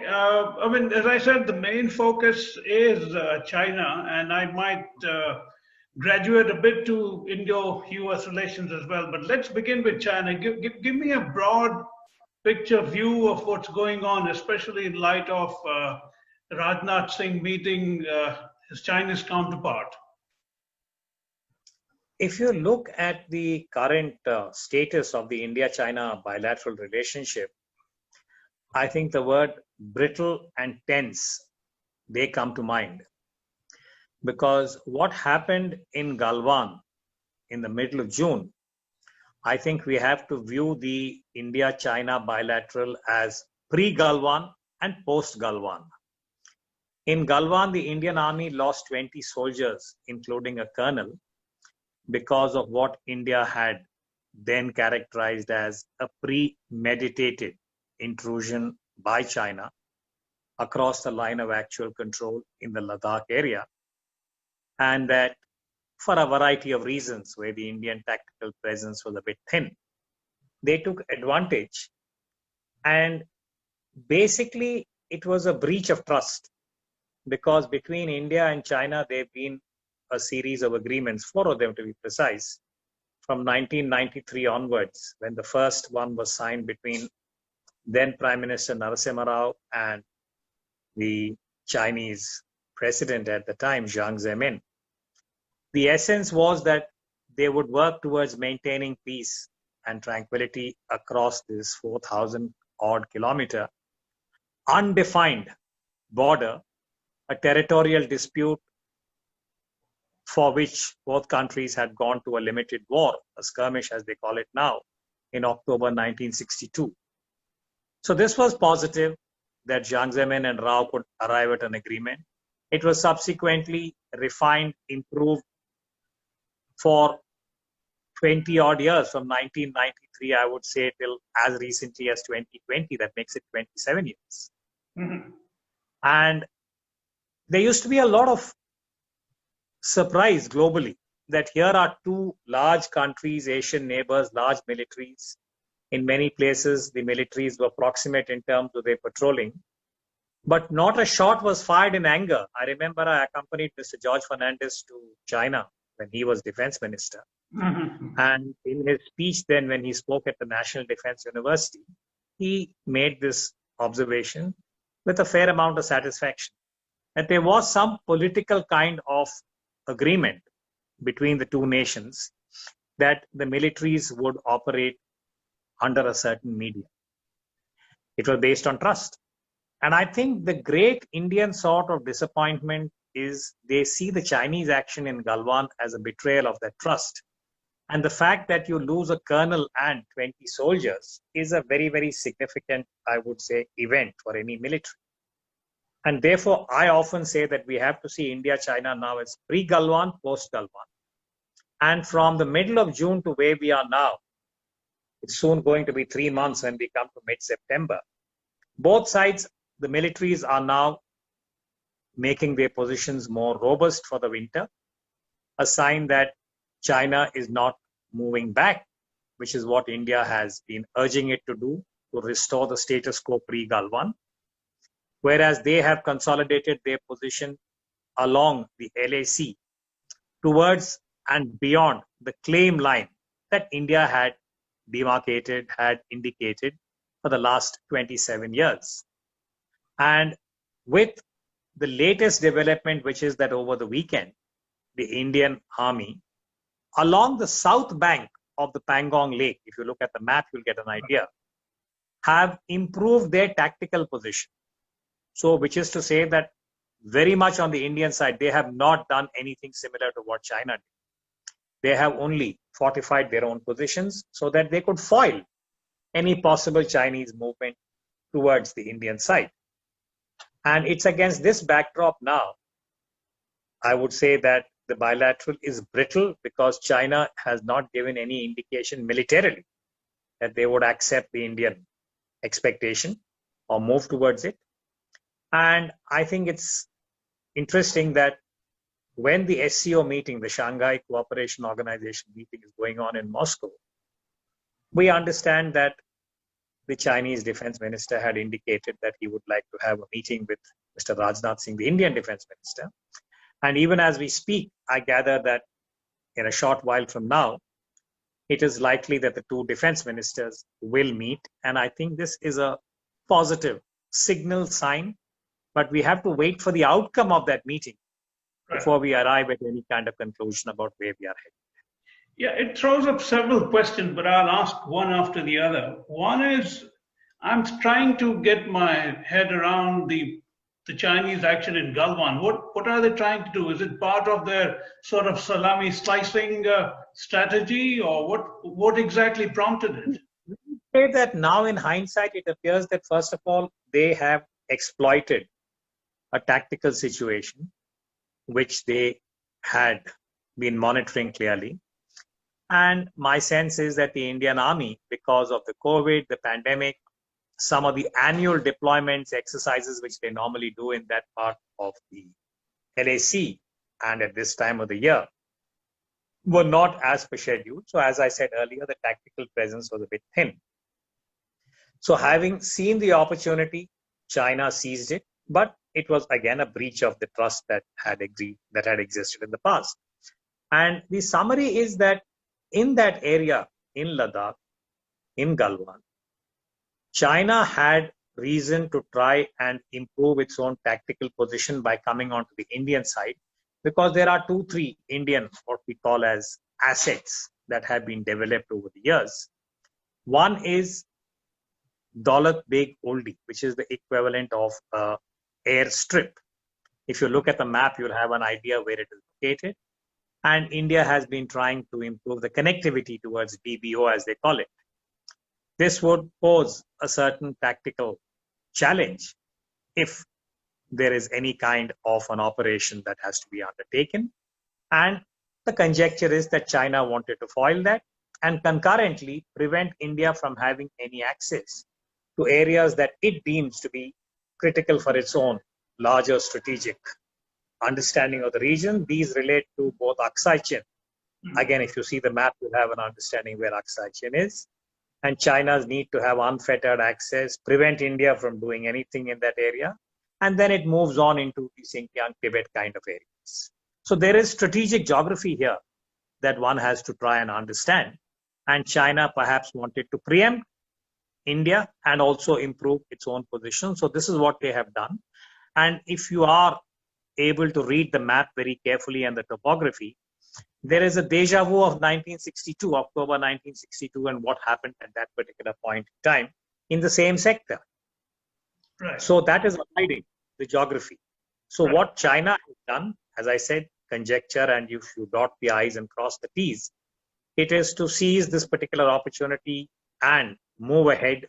I mean, as I said, the main focus is China, and I might graduate a bit to Indo-US relations as well. But let's begin with China. Give me a broad picture view of what's going on, especially in light of Rajnath Singh meeting his Chinese counterpart. If you look at the current status of the India-China bilateral relationship, I think the word brittle and tense, they come to mind. Because what happened in Galwan in the middle of June, I think we have to view the India-China bilateral as pre-Galwan and post-Galwan. In Galwan, the Indian Army lost 20 soldiers, including a colonel, because of what India had then characterized as a premeditated intrusion by China across the line of actual control in the Ladakh area. And that for a variety of reasons, where the Indian tactical presence was a bit thin, they took advantage. And basically, it was a breach of trust, because between India and China, there have been a series of agreements, 4 of them to be precise, from 1993 onwards, when the first one was signed between then Prime Minister Narasimha Rao and the Chinese president at the time, Jiang Zemin. The essence was that they would work towards maintaining peace and tranquility across this 4,000 odd kilometer undefined border, a territorial dispute for which both countries had gone to a limited war, a skirmish as they call it now, in October 1962. So this was positive that Jiang Zemin and Rao could arrive at an agreement. It was subsequently refined, improved for 20 odd years, from 1993, I would say, till as recently as 2020. That makes it 27 years. Mm-hmm. And there used to be a lot of surprise globally that here are 2 large countries, Asian neighbors, large militaries. In many places, the militaries were proximate in terms of their patrolling. But not a shot was fired in anger. I remember I accompanied Mr. George Fernandez to China when he was defense minister. Mm-hmm. And in his speech then, when he spoke at the National Defense University, he made this observation with a fair amount of satisfaction, that there was some political kind of agreement between the 2 nations that the militaries would operate under a certain medium. It was based on trust. And I think the great Indian sort of disappointment is they see the Chinese action in Galwan as a betrayal of that trust. And the fact that you lose a colonel and 20 soldiers is a very, very significant, I would say, event for any military. And therefore, I often say that we have to see India-China now as pre-Galwan, post-Galwan. And from the middle of June to where we are now, it's soon going to be 3 months when we come to mid-September. Both sides, the militaries are now making their positions more robust for the winter, a sign that China is not moving back, which is what India has been urging it to do, to restore the status quo pre-Galwan. Whereas they have consolidated their position along the LAC towards and beyond the claim line that India had demarcated, had indicated for the last 27 years. And with the latest development, which is that over the weekend, the Indian Army, along the south bank of the Pangong Lake, if you look at the map, you'll get an idea, have improved their tactical position. So, which is to say that very much on the Indian side, they have not done anything similar to what China did. They have only fortified their own positions so that they could foil any possible Chinese movement towards the Indian side. And it's against this backdrop now, I would say that the bilateral is brittle because China has not given any indication militarily that they would accept the Indian expectation or move towards it. And I think it's interesting that when the SCO meeting, the Shanghai Cooperation Organization meeting is going on in Moscow, we understand that the Chinese defense minister had indicated that he would like to have a meeting with Mr. Rajnath Singh, the Indian defense minister. And even as we speak, I gather that in a short while from now, it is likely that the two defense ministers will meet. And I think this is a positive signal sign, but we have to wait for the outcome of that meeting before we arrive at any kind of conclusion about where we are headed. Yeah, it throws up several questions, but I'll ask one after the other. One is, I'm trying to get my head around the Chinese action in Galwan. What are they trying to do? Is it part of their sort of salami slicing strategy, or what exactly prompted it? Say that now in hindsight, it appears that first of all, they have exploited a tactical situation which they had been monitoring clearly. And my sense is that the Indian Army, because of the COVID, the pandemic, some of the annual deployments, exercises which they normally do in that part of the LAC and at this time of the year, were not as per schedule. So as I said earlier, the tactical presence was a bit thin. So having seen the opportunity, China seized it, but it was again a breach of the trust that had existed in the past. And the summary is that in that area, in Ladakh, in Galwan, China had reason to try and improve its own tactical position by coming onto the Indian side, because there are 2-3 Indian, what we call as assets that have been developed over the years. One is Daulat Beg Oldi, which is the equivalent of airstrip. If you look at the map, you'll have an idea where it is located. And India has been trying to improve the connectivity towards DBO, as they call it. This would pose a certain tactical challenge if there is any kind of an operation that has to be undertaken. And the conjecture is that China wanted to foil that and concurrently prevent India from having any access to areas that it deems to be critical for its own larger strategic understanding of the region. These relate to both Aksai Chin. Again, if you see the map, you'll have an understanding where Aksai Chin is. And China's need to have unfettered access, prevent India from doing anything in that area. And then it moves on into the Xinjiang, Tibet kind of areas. So there is strategic geography here that one has to try and understand. And China perhaps wanted to preempt India and also improve its own position. So this is what they have done. And if you are able to read the map very carefully and the topography, there is a deja vu of 1962, October 1962, and what happened at that particular point in time in the same sector. Right. So that is hiding the geography. So what China has done, as I said, conjecture, and if you dot the I's and cross the T's, it is to seize this particular opportunity and move ahead,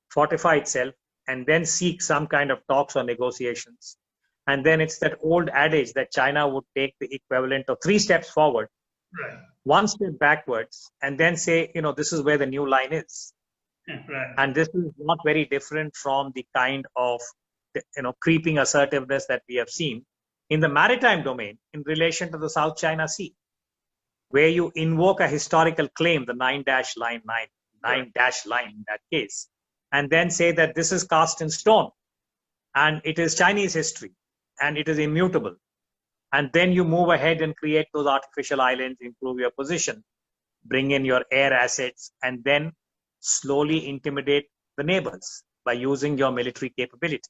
fortify itself, and then seek some kind of talks or negotiations. And then it's that old adage that China would take the equivalent of 3 steps forward, 1 step backwards, and then say, this is where the new line is. Right. And this is not very different from the kind of, creeping assertiveness that we have seen in the maritime domain in relation to the South China Sea, where you invoke a historical claim, the 9-line in that case, and then say that this is cast in stone and it is Chinese history and it is immutable. And then you move ahead and create those artificial islands, improve your position, bring in your air assets, and then slowly intimidate the neighbors by using your military capability.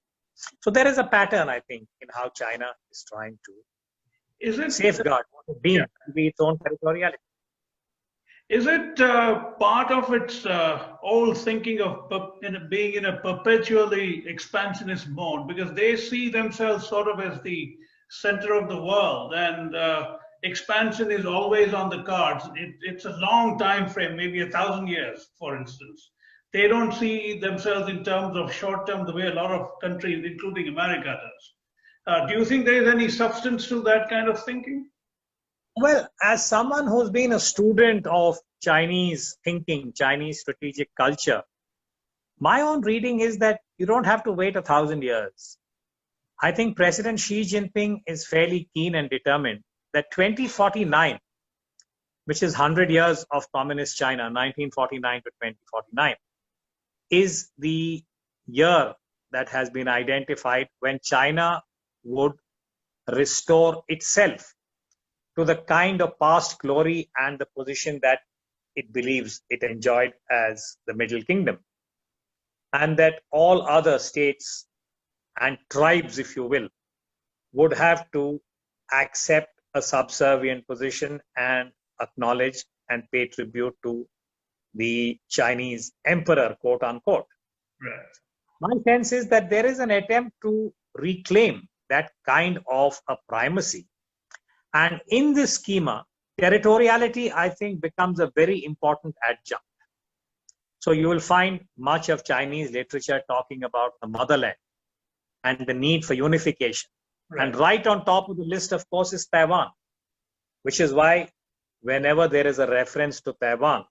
So there is a pattern, I think, in how China is trying to safeguard what it deems to be its own territoriality. Is it part of its old thinking of being in a perpetually expansionist mode, because they see themselves sort of as the center of the world, and expansion is always on the cards? It's a long time frame, maybe 1,000 years, for instance. They don't see themselves in terms of short term the way a lot of countries, including America, does. Do you think there is any substance to that kind of thinking? Well, as someone who's been a student of Chinese thinking, Chinese strategic culture, my own reading is that you don't have to wait 1,000 years. I think President Xi Jinping is fairly keen and determined that 2049, which is 100 years of communist China, 1949 to 2049, is the year that has been identified when China would restore itself to the kind of past glory and the position that it believes it enjoyed as the Middle Kingdom. And that all other states and tribes, if you will, would have to accept a subservient position and acknowledge and pay tribute to the Chinese emperor, quote unquote. Right. My sense is that there is an attempt to reclaim that kind of a primacy. And in this schema, territoriality, I think, becomes a very important adjunct. So you will find much of Chinese literature talking about the motherland and the need for unification. Right. And right on top of the list, of course, is Taiwan, which is why whenever there is a reference to Taiwan,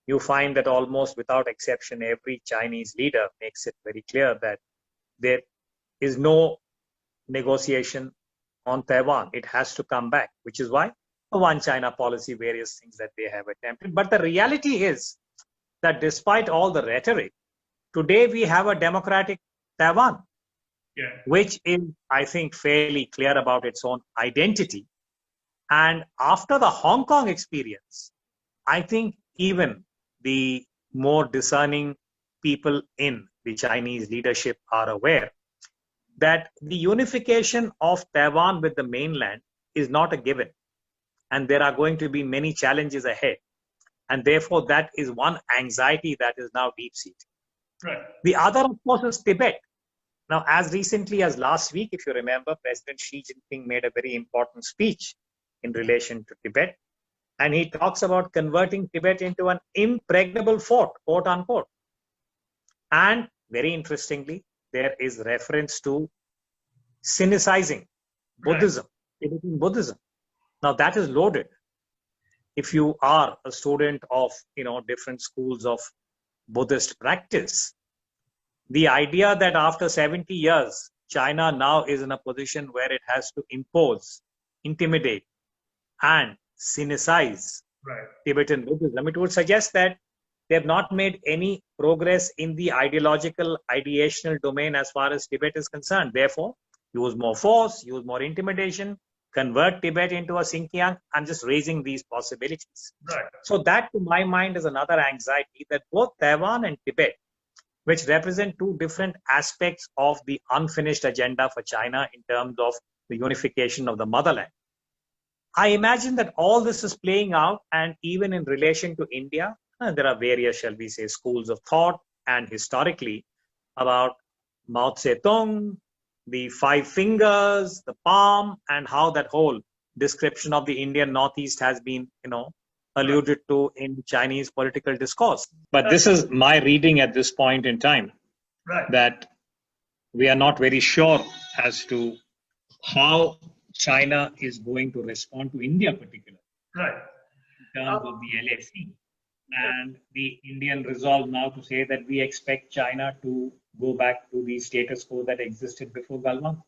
you find that almost without exception, every Chinese leader makes it very clear that there is no negotiation on Taiwan. It has to come back, which is why the one China policy, various things that they have attempted. But the reality is that despite all the rhetoric, today we have a democratic Taiwan, which is, I think, fairly clear about its own identity. And after the Hong Kong experience, I think even the more discerning people in the Chinese leadership are aware that the unification of Taiwan with the mainland is not a given. And there are going to be many challenges ahead. And therefore, that is one anxiety that is now deep-seated. Right. The other, of course, is Tibet. Now, as recently as last week, if you remember, President Xi Jinping made a very important speech in relation to Tibet. And he talks about converting Tibet into an impregnable fort, quote unquote. And very interestingly, there is reference to Sinicizing Buddhism, Tibetan Buddhism. Now that is loaded. If you are a student of, different schools of Buddhist practice, the idea that after 70 years, China now is in a position where it has to impose, intimidate, and Sinicize Tibetan Buddhism, it would suggest that they have not made any progress in the ideological, ideational domain as far as Tibet is concerned. Therefore, use more force, use more intimidation, convert Tibet into a Xinjiang. I'm just raising these possibilities. Right. So that, to my mind, is another anxiety that both Taiwan and Tibet, which represent two different aspects of the unfinished agenda for China in terms of the unification of the motherland. I imagine that all this is playing out, and even in relation to India, there are various, shall we say, schools of thought, and historically about Mao Zedong, the five fingers, the palm, and how that whole description of the Indian Northeast has been, alluded to in Chinese political discourse. But this is my reading at this point in time, that we are not very sure as to how China is going to respond to India particularly, in terms of the LAC. And the Indian resolve now to say that we expect China to go back to the status quo that existed before Galwan.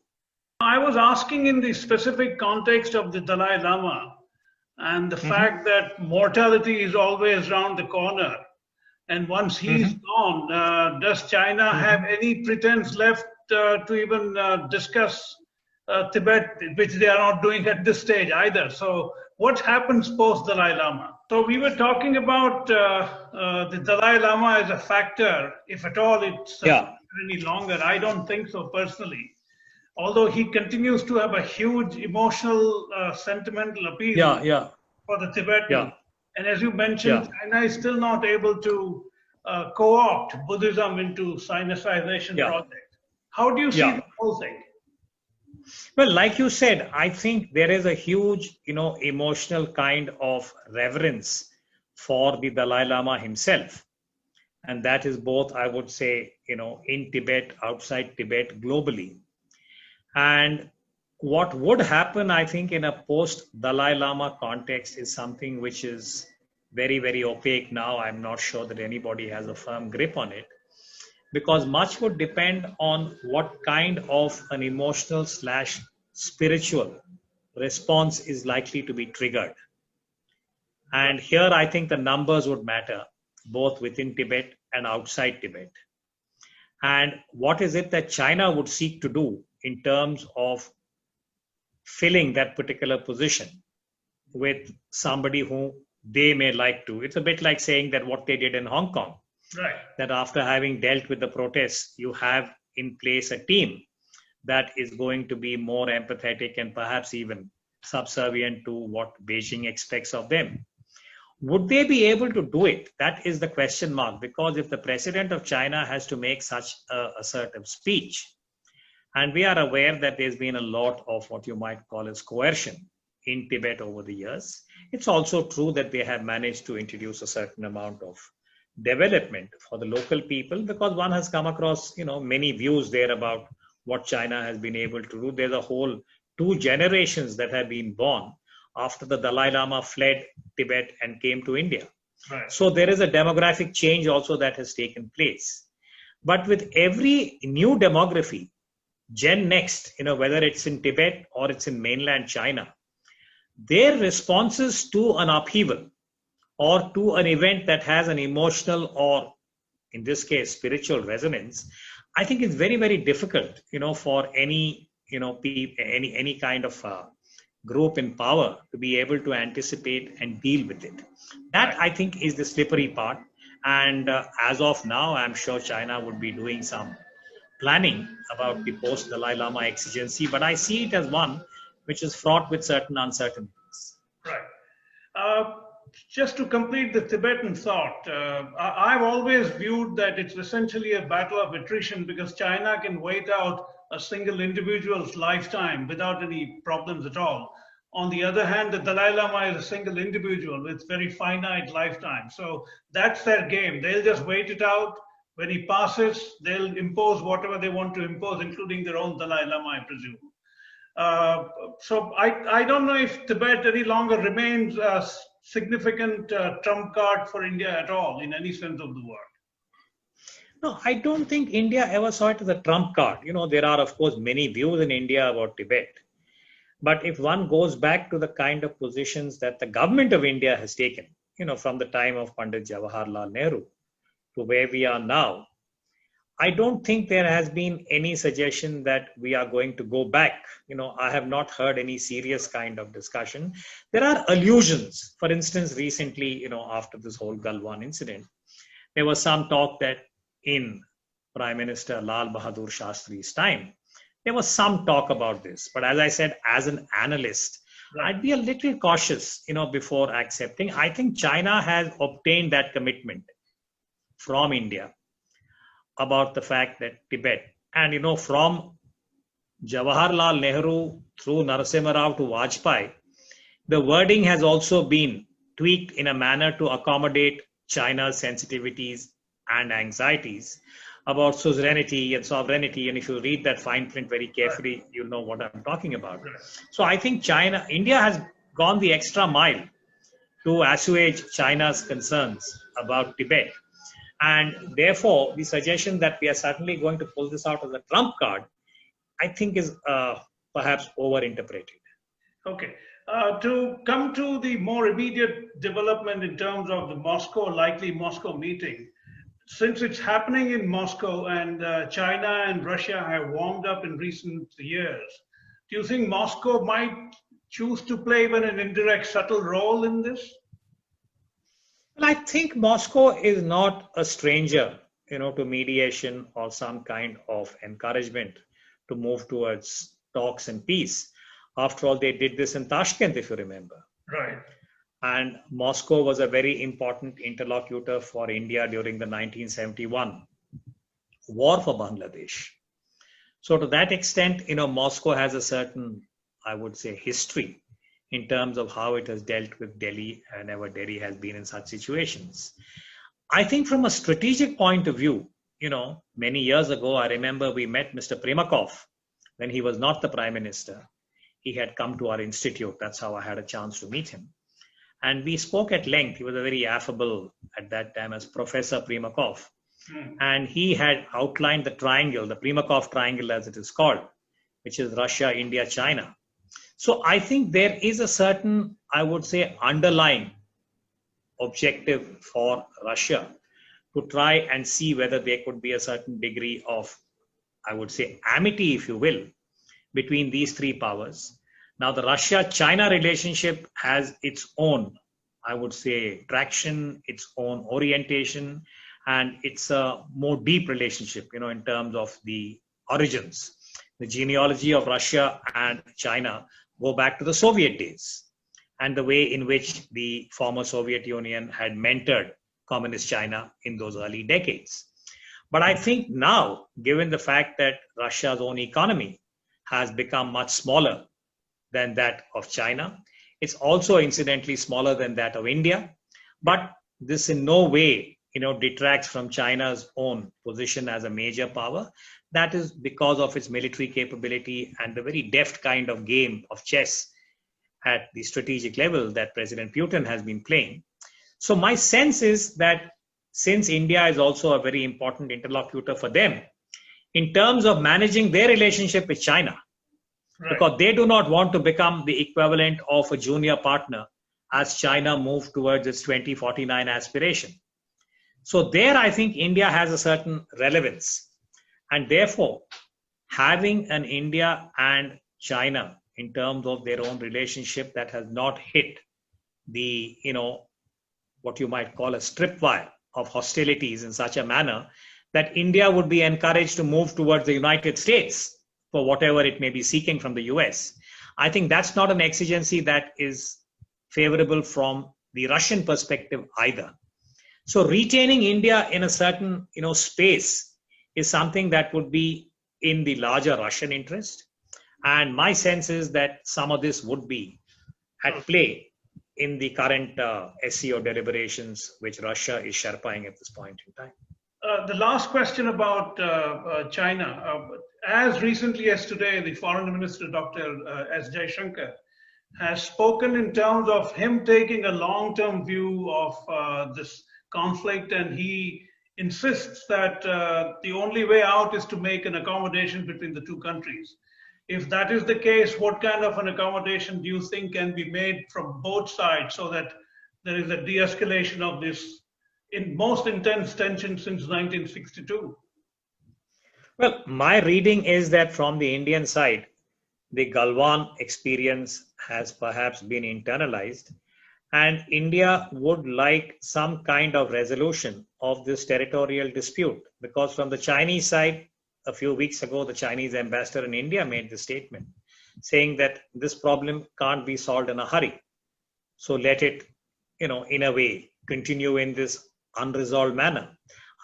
I was asking in the specific context of the Dalai Lama and the fact that mortality is always around the corner. And once he's gone, does China have any pretense left to even discuss Tibet, which they are not doing at this stage either? So what happens post Dalai Lama? So we were talking about the Dalai Lama as a factor, if at all it's any longer. I don't think so personally. Although he continues to have a huge emotional, sentimental appeal for the Tibetan. And as you mentioned, China is still not able to co-opt Buddhism into Sinicization project. How do you see the whole thing? Well, like you said, I think there is a huge, emotional kind of reverence for the Dalai Lama himself. And that is both, I would say, in Tibet, outside Tibet, globally. And what would happen, I think, in a post-Dalai Lama context is something which is very, very opaque now. I'm not sure that anybody has a firm grip on it, because much would depend on what kind of an emotional / spiritual response is likely to be triggered. And here, I think the numbers would matter. both within Tibet and outside Tibet. And what is it that China would seek to do in terms of filling that particular position with somebody who they may like to? It's a bit like saying that what they did in Hong Kong, Right. that after having dealt with the protests, you have in place a team that is going to be more empathetic and perhaps even subservient to what Beijing expects of them. Would they be able to do it? That is the question mark, because if the president of China has to make such a assertive speech, and we are aware that there's been a lot of what you might call as coercion in Tibet over the years, it's also true that they have managed to introduce a certain amount of development for the local people, because one has come across, many views there about what China has been able to do. There's a whole 2 generations that have been born after the Dalai Lama fled Tibet and came to India. Right. So there is a demographic change also that has taken place. But with every new demography, Gen Next, whether it's in Tibet or it's in mainland China, their responses to an upheaval or to an event that has an emotional or, in this case, spiritual resonance, I think it's very, very difficult, for any, any kind of group in power to be able to anticipate and deal with it. That, I think, is the slippery part. And as of now, I'm sure China would be doing some planning about the post-Dalai Lama exigency, but I see it as one which is fraught with certain uncertainties. Right. Just to complete the Tibetan thought, I've always viewed that it's essentially a battle of attrition, because China can wait out a single individual's lifetime without any problems at all. On the other hand, the Dalai Lama is a single individual with very finite lifetime. So that's their game. They'll just wait it out. When he passes, they'll impose whatever they want to impose, including their own Dalai Lama, I presume. So I don't know if Tibet any longer remains a significant trump card for India at all, in any sense of the word. No, I don't think India ever saw it as a trump card. There are, of course, many views in India about Tibet. But if one goes back to the kind of positions that the government of India has taken, from the time of Pandit Jawaharlal Nehru to where we are now, I don't think there has been any suggestion that we are going to go back. I have not heard any serious kind of discussion. There are allusions. For instance, recently, after this whole Galwan incident, there was some talk that in Prime Minister Lal Bahadur Shastri's time, there was some talk about this. But as I said, as an analyst, I'd be a little cautious, before accepting. I think China has obtained that commitment from India about the fact that Tibet, and from Jawaharlal Nehru through Narasimha Rao to Vajpayee, the wording has also been tweaked in a manner to accommodate China's sensitivities and anxieties about suzerainty and sovereignty. And if you read that fine print very carefully, you'll know what I'm talking about. So I think India has gone the extra mile to assuage China's concerns about Tibet. And therefore, the suggestion that we are certainly going to pull this out as a trump card, I think is perhaps overinterpreted. Okay. To come to the more immediate development in terms of the likely Moscow meeting, since it's happening in Moscow and China and Russia have warmed up in recent years, do you think Moscow might choose to play even an indirect, subtle role in this? Well, I think Moscow is not a stranger, to mediation or some kind of encouragement to move towards talks and peace. After all, they did this in Tashkent, if you remember. Right. And Moscow was a very important interlocutor for India during the 1971 war for Bangladesh. So to that extent, Moscow has a certain, I would say, history in terms of how it has dealt with Delhi whenever Delhi has been in such situations. I think from a strategic point of view, many years ago, I remember we met Mr. Primakov when he was not the prime minister. He had come to our institute. That's how I had a chance to meet him. And we spoke at length. He was a very affable at that time as Professor Primakov. And he had outlined the triangle, the Primakov triangle as it is called, which is Russia, India, China. So I think there is a certain, I would say, underlying objective for Russia to try and see whether there could be a certain degree of, I would say, amity, if you will, between these three powers. Now, the Russia-China relationship has its own, I would say, traction, its own orientation, and it's a more deep relationship, in terms of the origins. The genealogy of Russia and China go back to the Soviet days and the way in which the former Soviet Union had mentored communist China in those early decades. But I think now, given the fact that Russia's own economy has become much smaller than that of China, it's also incidentally smaller than that of India. But this in no way, detracts from China's own position as a major power. That is because of its military capability and the very deft kind of game of chess at the strategic level that President Putin has been playing. So my sense is that since India is also a very important interlocutor for them, in terms of managing their relationship with China, right, because they do not want to become the equivalent of a junior partner as China moves towards its 2049 aspiration. So there, I think India has a certain relevance. And therefore, having an India and China in terms of their own relationship that has not hit the, what you might call a tripwire of hostilities in such a manner that India would be encouraged to move towards the United States for whatever it may be seeking from the US. I think that's not an exigency that is favorable from the Russian perspective either. So retaining India in a certain, space is something that would be in the larger Russian interest. And my sense is that some of this would be at play in the current SCO deliberations, which Russia is sherping at this point in time. The last question about China. As recently as today, the Foreign Minister, Dr. S. Jaishankar, has spoken in terms of him taking a long-term view of this conflict, and he insists that the only way out is to make an accommodation between the two countries. If that is the case, what kind of an accommodation do you think can be made from both sides so that there is a de-escalation of this most intense tension since 1962? Well, my reading is that from the Indian side, the Galwan experience has perhaps been internalized, and India would like some kind of resolution of this territorial dispute, because from the Chinese side, a few weeks ago, the Chinese ambassador in India made the statement saying that this problem can't be solved in a hurry. So let it, in a way, continue in this unresolved manner.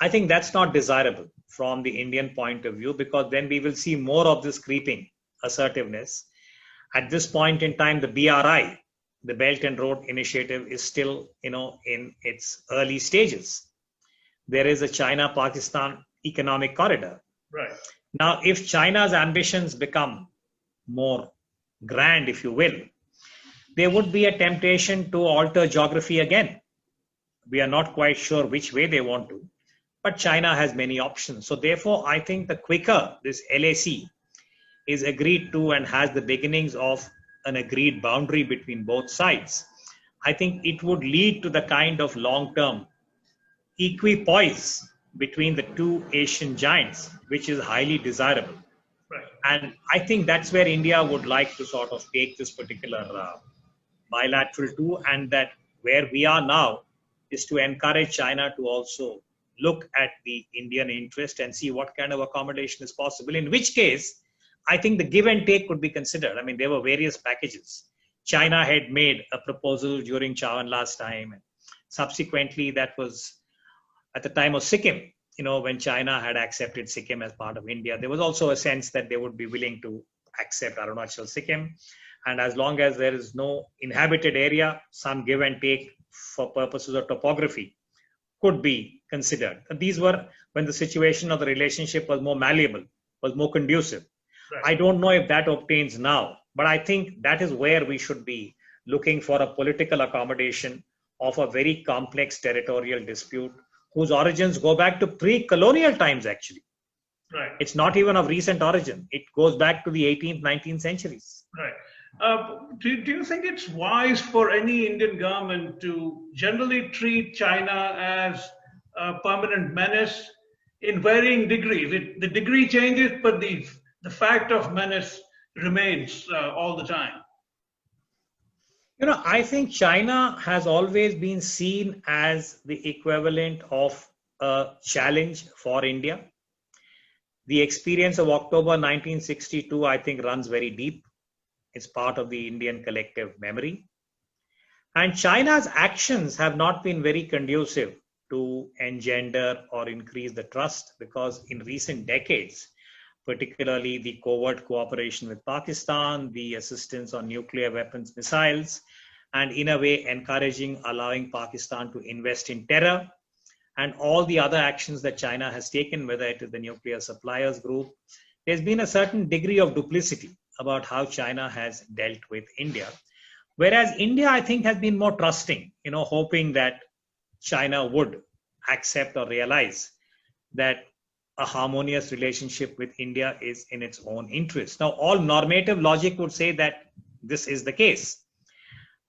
I think that's not desirable from the Indian point of view, because then we will see more of this creeping assertiveness. At this point in time, the BRI, the Belt and Road Initiative, is still, in its early stages. There is a China-Pakistan economic corridor. Right. Now, if China's ambitions become more grand, if you will, there would be a temptation to alter geography again. We are not quite sure which way they want to, but China has many options. So therefore, I think the quicker this LAC is agreed to and has the beginnings of an agreed boundary between both sides, I think it would lead to the kind of long-term equipoise between the two Asian giants, which is highly desirable. Right. And I think that's where India would like to sort of take this particular bilateral to, and that where we are now is to encourage China to also look at the Indian interest and see what kind of accommodation is possible, in which case I think the give and take could be considered. I mean, there were various packages. China had made a proposal during Chawan last time, and subsequently that was at the time of Sikkim, when China had accepted Sikkim as part of India. There was also a sense that they would be willing to accept Arunachal Sikkim. And as long as there is no inhabited area, some give and take for purposes of topography could be considered. And these were when the situation of the relationship was more malleable, was more conducive. Right. I don't know if that obtains now, but I think that is where we should be looking for a political accommodation of a very complex territorial dispute whose origins go back to pre-colonial times, actually. Right. It's not even of recent origin. It goes back to the 18th, 19th centuries. Right. Do you think it's wise for any Indian government to generally treat China as a permanent menace in varying degrees. The degree changes, but the fact of menace remains all the time. I think China has always been seen as the equivalent of a challenge for India. The experience of October 1962, I think, runs very deep. It's part of the Indian collective memory. And China's actions have not been very conducive to engender or increase the trust, because in recent decades, particularly the covert cooperation with Pakistan, the assistance on nuclear weapons, missiles, and in a way encouraging, allowing Pakistan to invest in terror, and all the other actions that China has taken, whether it is the nuclear suppliers group, there's been a certain degree of duplicity about how China has dealt with India. Whereas India, I think, has been more trusting, hoping that China would accept or realize that a harmonious relationship with India is in its own interest. Now, all normative logic would say that this is the case.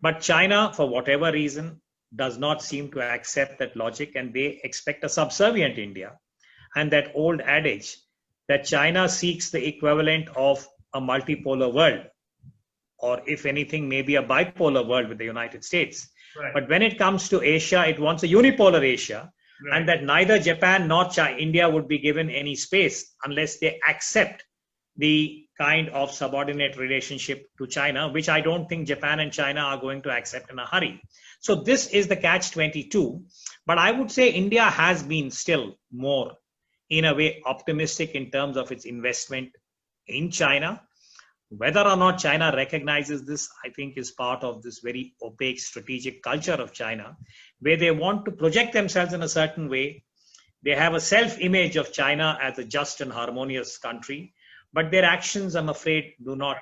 But China, for whatever reason, does not seem to accept that logic, and they expect a subservient India. And that old adage that China seeks the equivalent of a multipolar world, or if anything, maybe a bipolar world with the United States. Right. But when it comes to Asia, it wants a unipolar Asia, right. And that neither Japan nor India would be given any space unless they accept the kind of subordinate relationship to China, which I don't think Japan and China are going to accept in a hurry. So this is the catch-22. But I would say India has been still more, in a way, optimistic in terms of its investment in China. Whether or not China recognizes this, I think, is part of this very opaque strategic culture of China, where they want to project themselves in a certain way. They have a self-image of China as a just and harmonious country, but their actions, I'm afraid, do not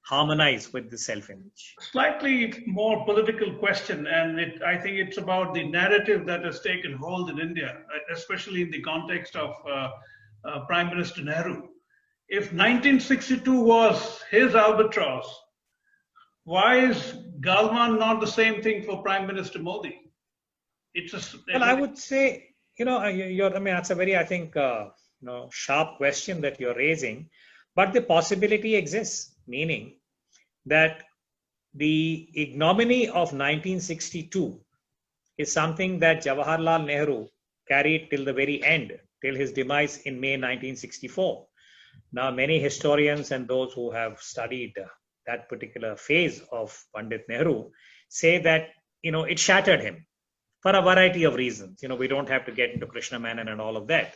harmonize with the self-image. Slightly more political question, and I think it's about the narrative that has taken hold in India, especially in the context of Prime Minister Nehru. If 1962 was his albatross, why is Galwan not the same thing for Prime Minister Modi? Well, I would say, that's a very, I think, sharp question that you're raising, but the possibility exists, meaning that the ignominy of 1962 is something that Jawaharlal Nehru carried till the very end, till his demise in May 1964. Now, many historians and those who have studied that particular phase of Pandit Nehru say that, it shattered him for a variety of reasons. We don't have to get into Krishna Menon and all of that.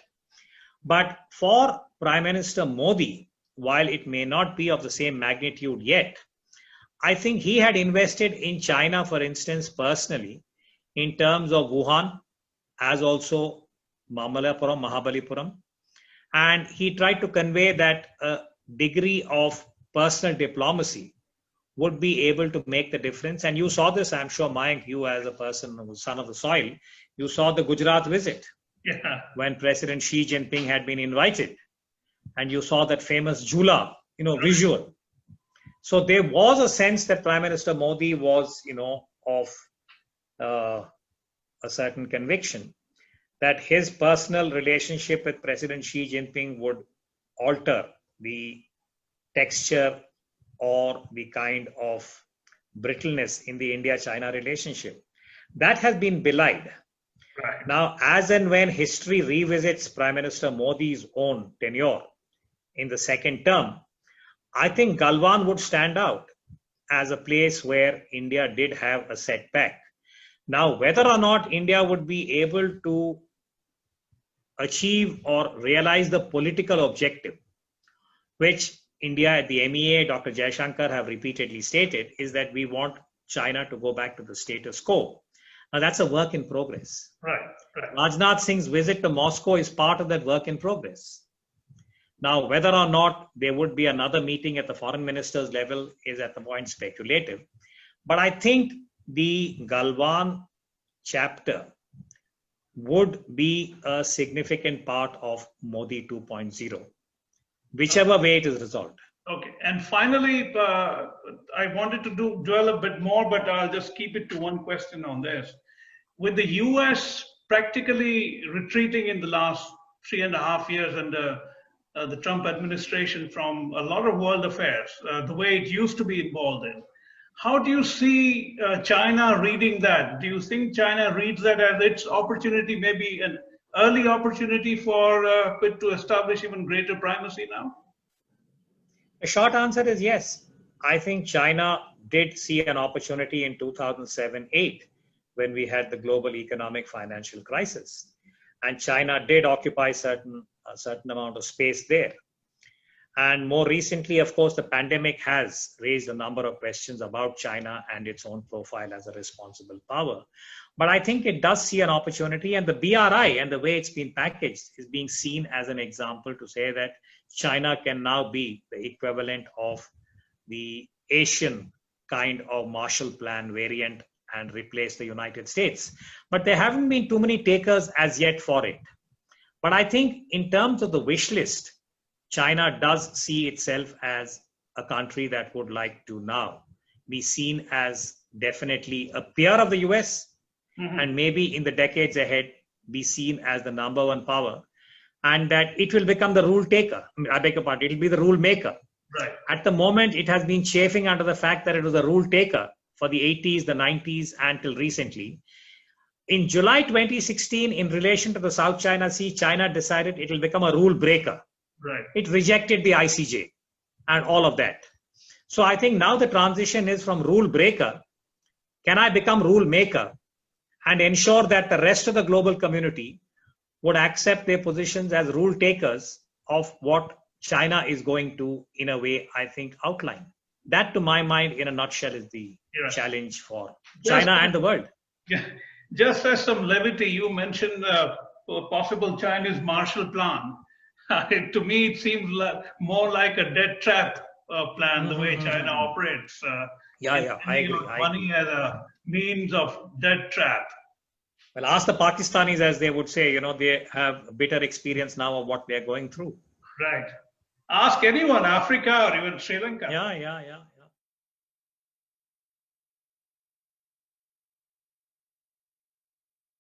But for Prime Minister Modi, while it may not be of the same magnitude yet, I think he had invested in China, for instance, personally, in terms of Wuhan, as also Mahabalipuram. And he tried to convey that a degree of personal diplomacy would be able to make the difference. And you saw this, I'm sure, Mayank, you as a person who's son of the soil, you saw the Gujarat visit when President Xi Jinping had been invited. And you saw that famous Jhula, visual. So there was a sense that Prime Minister Modi was, of a certain conviction that his personal relationship with President Xi Jinping would alter the texture or the kind of brittleness in the India-China relationship. That has been belied. Right. Now, as and when history revisits Prime Minister Modi's own tenure in the second term, I think Galwan would stand out as a place where India did have a setback. Now, whether or not India would be able to achieve or realize the political objective, which India at the MEA, Dr. Jaishankar have repeatedly stated, is that we want China to go back to the status quo. Now, that's a work in progress. Right. Rajnath Singh's visit to Moscow is part of that work in progress. Now, whether or not there would be another meeting at the foreign minister's level is at the point speculative. But I think the Galwan chapter would be a significant part of Modi 2.0, whichever way it is resolved. Okay, and finally, I wanted to dwell a bit more, but I'll just keep it to one question on this. With the US practically retreating in the last 3.5 years under the Trump administration from a lot of world affairs, the way it used to be involved in. How do you see China reading that? Do you think China reads that as its opportunity, maybe an early opportunity for it to establish even greater primacy now? The short answer is yes. I think China did see an opportunity in 2007-8 when we had the global economic financial crisis. And China did occupy a certain amount of space there. And more recently, of course, the pandemic has raised a number of questions about China and its own profile as a responsible power. But I think it does see an opportunity, and the BRI and the way it's been packaged is being seen as an example to say that China can now be the equivalent of the Asian kind of Marshall Plan variant and replace the United States. But there haven't been too many takers as yet for it. But I think in terms of the wish list, China does see itself as a country that would like to now be seen as definitely a peer of the US, and maybe in the decades ahead be seen as the number one power, and that it will become the rule taker. I beg your pardon, it will be the rule maker. Right. At the moment, it has been chafing under the fact that it was a rule taker for the 80s, the 90s, until recently. In July 2016, in relation to the South China Sea, China decided it will become a rule breaker. Right. It rejected the ICJ and all of that. So I think now the transition is from rule breaker. Can I become rule maker and ensure that the rest of the global community would accept their positions as rule takers of what China is going to, in a way, I think, outline. That, to my mind, in a nutshell, is the challenge for China and the world. Yeah. Just as some levity, you mentioned a possible Chinese Marshall Plan. To me, it seems more like a debt trap plan, the way China operates. I agree. Money as a means of debt trap. Well, ask the Pakistanis, as they would say, they have bitter experience now of what they're going through. Right. Ask anyone, Africa or even Sri Lanka. Yeah.